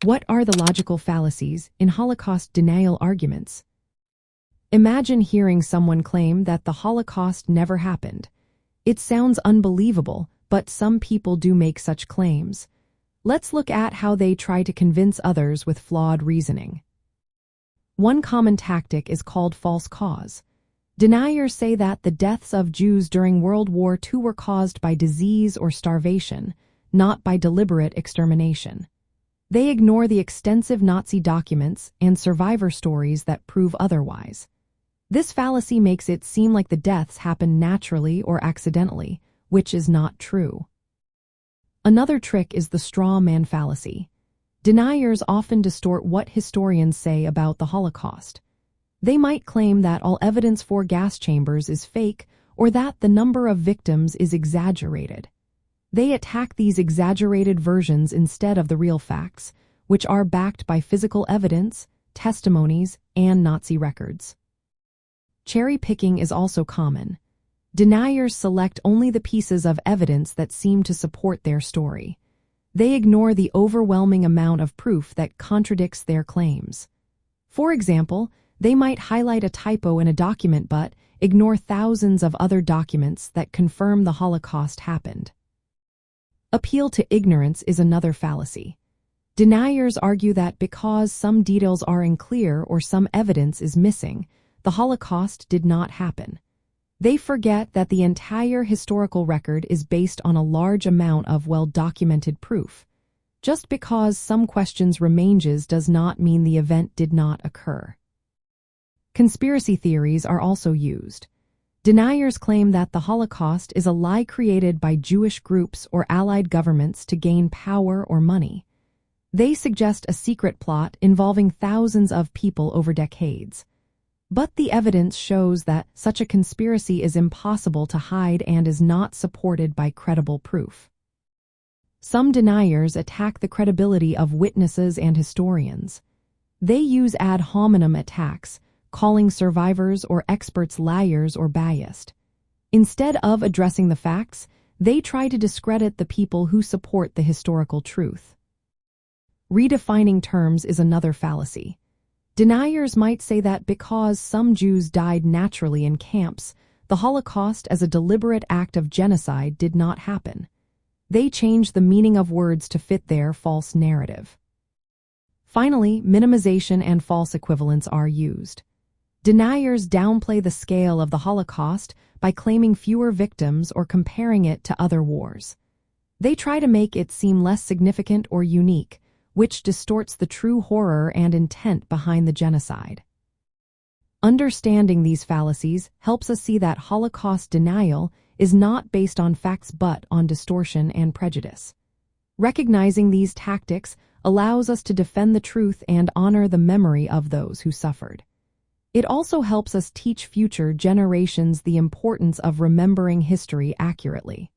What are the logical fallacies in Holocaust denial arguments? Imagine hearing someone claim that the Holocaust never happened. It sounds unbelievable, but some people do make such claims. Let's look at how they try to convince others with flawed reasoning. One common tactic is called false cause. Deniers say that the deaths of Jews during World War II were caused by disease or starvation, not by deliberate extermination. They ignore the extensive Nazi documents and survivor stories that prove otherwise. This fallacy makes it seem like the deaths happened naturally or accidentally, which is not true. Another trick is the straw man fallacy. Deniers often distort what historians say about the Holocaust. They might claim that all evidence for gas chambers is fake or that the number of victims is exaggerated. They attack these exaggerated versions instead of the real facts, which are backed by physical evidence, testimonies, and Nazi records. Cherry picking is also common. Deniers select only the pieces of evidence that seem to support their story. They ignore the overwhelming amount of proof that contradicts their claims. For example, they might highlight a typo in a document but ignore thousands of other documents that confirm the Holocaust happened. Appeal to ignorance is another fallacy. Deniers argue that because some details are unclear or some evidence is missing, the Holocaust did not happen. They forget that the entire historical record is based on a large amount of well-documented proof. Just because some questions remain does not mean the event did not occur. Conspiracy theories are also used. Deniers claim that the Holocaust is a lie created by Jewish groups or allied governments to gain power or money. They suggest a secret plot involving thousands of people over decades. But the evidence shows that such a conspiracy is impossible to hide and is not supported by credible proof. Some deniers attack the credibility of witnesses and historians. They use ad hominem attacks, calling survivors or experts liars or biased. Instead of addressing the facts, they try to discredit the people who support the historical truth. Redefining terms is another fallacy. Deniers might say that because some Jews died naturally in camps, the Holocaust as a deliberate act of genocide did not happen. They change the meaning of words to fit their false narrative. Finally, minimization and false equivalence are used. Deniers downplay the scale of the Holocaust by claiming fewer victims or comparing it to other wars. They try to make it seem less significant or unique, which distorts the true horror and intent behind the genocide. Understanding these fallacies helps us see that Holocaust denial is not based on facts but on distortion and prejudice. Recognizing these tactics allows us to defend the truth and honor the memory of those who suffered. It also helps us teach future generations the importance of remembering history accurately.